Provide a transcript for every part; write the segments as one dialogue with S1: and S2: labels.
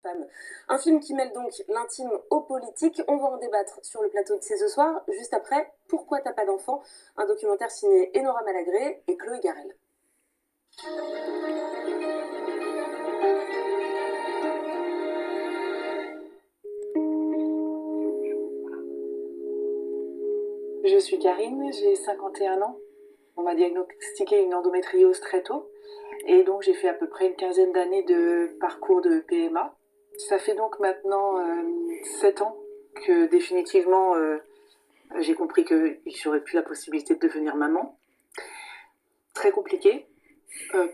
S1: femme. Un film qui mêle donc l'intime au politique. On va en débattre sur le plateau de C'est ce soir. Juste après, Pourquoi t'as pas d'enfant? Un documentaire signé Enora Malagré et Chloé Garel.
S2: Je suis Karine, j'ai 51 ans. On m'a diagnostiqué une endométriose très tôt. Et donc j'ai fait à peu près une quinzaine d'années de parcours de PMA. Ça fait donc maintenant 7 ans que définitivement j'ai compris qu'il n'y aurait plus la possibilité de devenir maman. Très compliqué,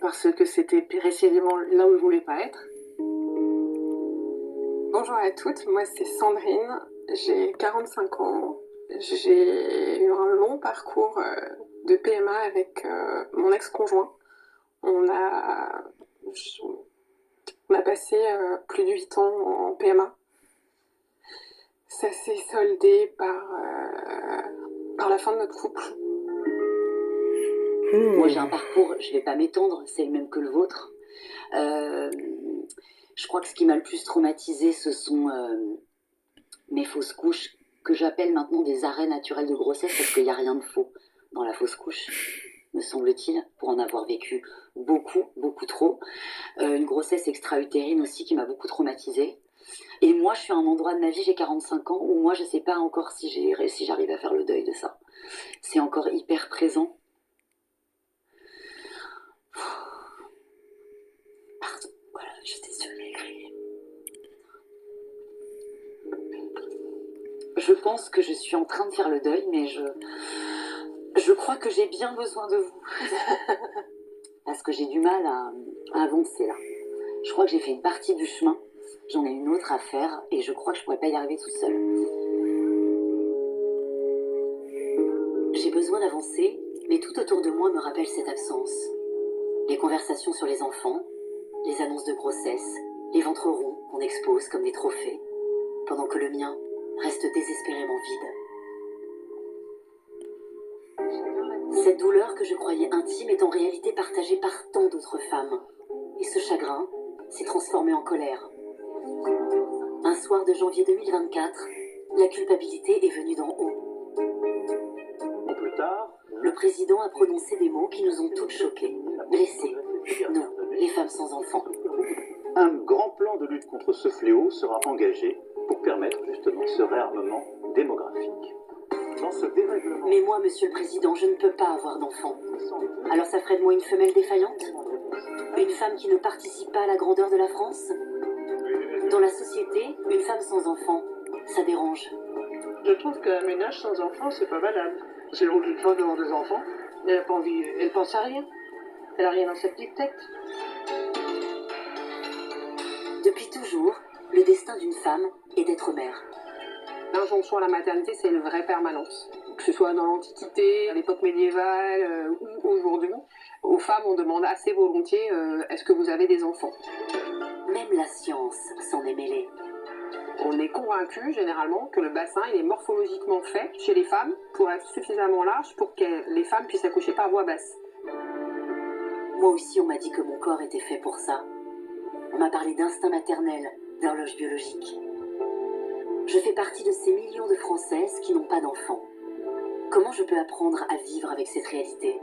S2: parce que c'était précisément là où je ne voulais pas être.
S3: Bonjour à toutes, moi c'est Sandrine, j'ai 45 ans. J'ai eu un long parcours de PMA avec mon ex-conjoint. On a passé plus de 8 ans en PMA. Ça s'est soldé par la fin de notre couple.
S4: Moi j'ai un parcours, je vais pas m'étendre, c'est le même que le vôtre. Je crois que ce qui m'a le plus traumatisé, ce sont mes fausses couches, que j'appelle maintenant des arrêts naturels de grossesse, parce qu'il n'y a rien de faux dans la fausse couche, me semble-t-il, pour en avoir vécu beaucoup, beaucoup trop. Une grossesse extra-utérine aussi qui m'a beaucoup traumatisée. Et moi, je suis à un endroit de ma vie, j'ai 45 ans, où moi, je sais pas encore si j'arrive à faire le deuil de ça. C'est encore hyper présent. Pardon, voilà, j'étais surmaigrie. Je pense que je suis en train de faire le deuil, mais je crois que j'ai bien besoin de vous. Parce que j'ai du mal à avancer là. Je crois que j'ai fait une partie du chemin, j'en ai une autre à faire, et je crois que je pourrais pas y arriver toute seule. J'ai besoin d'avancer, mais tout autour de moi me rappelle cette absence. Les conversations sur les enfants, les annonces de grossesse, les ventres ronds qu'on expose comme des trophées, pendant que le mien reste désespérément vide. Cette douleur que je croyais intime est en réalité partagée par tant d'autres femmes. Et ce chagrin s'est transformé en colère. Un soir de janvier 2024, la culpabilité est venue d'en haut.
S5: Plus tard,
S4: Le président a prononcé des mots qui nous ont toutes choquées, blessées. Nous, les femmes sans enfants.
S5: un grand plan de lutte contre ce fléau sera engagé pour permettre justement ce réarmement démographique. Dans ce dérèglement...
S4: Mais moi, monsieur le président, je ne peux pas avoir d'enfant. Alors ça ferait de moi une femelle défaillante? Une femme qui ne participe pas à la grandeur de la France? Dans la société, une femme sans enfant, ça dérange.
S6: Je trouve qu'un ménage sans enfant, c'est pas valable. C'est le rôle d'une femme d'avoir des enfants. Elle n'a pas envie, elle pense à rien. Elle a rien dans sa petite tête.
S4: Depuis toujours, le destin d'une femme est d'être mère.
S3: L'injonction à la maternité, c'est une vraie permanence. Que ce soit dans l'Antiquité, à l'époque médiévale ou aujourd'hui, aux femmes, on demande assez volontiers est-ce que vous avez des enfants?
S4: Même la science s'en est mêlée.
S3: On est convaincu généralement que le bassin il est morphologiquement fait chez les femmes pour être suffisamment large pour que les femmes puissent accoucher par voie basse.
S4: Moi aussi, on m'a dit que mon corps était fait pour ça. On m'a parlé d'instinct maternel, d'horloge biologique. Je fais partie de ces millions de Françaises qui n'ont pas d'enfants. Comment je peux apprendre à vivre avec cette réalité?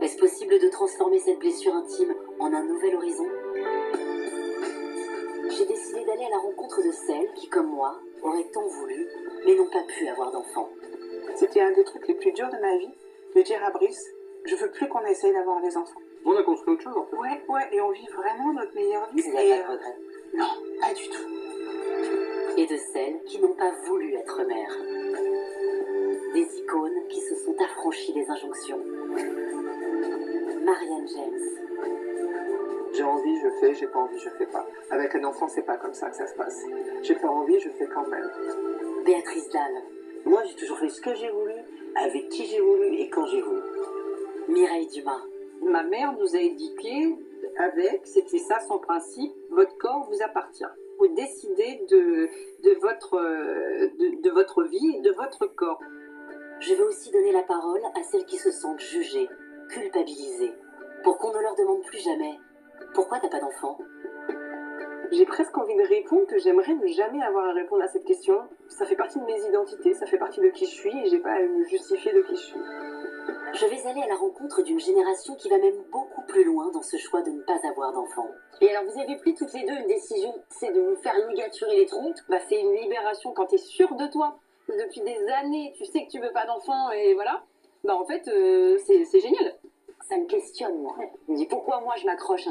S4: Est-ce possible de transformer cette blessure intime en un nouvel horizon? J'ai décidé d'aller à la rencontre de celles qui, comme moi, auraient tant voulu, mais n'ont pas pu avoir d'enfants.
S2: C'était un des trucs les plus durs de ma vie, de dire à Brice, je veux plus qu'on essaye d'avoir des enfants.
S6: On a construit autre chose en fait.
S2: Ouais, et on vit vraiment notre meilleure vie.
S4: Il n'y a pas de regret.
S2: Non, pas du tout.
S4: Et de celles qui n'ont pas voulu être mères. Des icônes qui se sont affranchies des injonctions. Marianne James.
S6: J'ai envie, je fais, j'ai pas envie, je fais pas. Avec un enfant, c'est pas comme ça que ça se passe. J'ai pas envie, je fais quand même.
S4: Béatrice Dalle.
S7: Moi, j'ai toujours fait ce que j'ai voulu, avec qui j'ai voulu et quand j'ai voulu.
S4: Mireille Dumas.
S8: Ma mère nous a éduqués c'était ça son principe, votre corps vous appartient. Vous décidez de votre vie et de votre corps.
S4: Je veux aussi donner la parole à celles qui se sentent jugées, culpabilisées, pour qu'on ne leur demande plus jamais « Pourquoi t'as pas d'enfant ?»
S9: J'ai presque envie de répondre que j'aimerais ne jamais avoir à répondre à cette question. Ça fait partie de mes identités, ça fait partie de qui je suis et j'ai pas à me justifier de qui je suis.
S10: Je vais aller à la rencontre d'une génération qui va même beaucoup plus loin dans ce choix de ne pas avoir d'enfants. Et alors, vous avez pris toutes les deux une décision, c'est de vous faire ligaturer les troncs.
S9: Bah, c'est une libération quand t'es sûre de toi. Depuis des années, tu sais que tu veux pas d'enfant et voilà. Bah en fait, c'est génial.
S10: Ça me questionne, moi. Je me dis pourquoi moi je m'accroche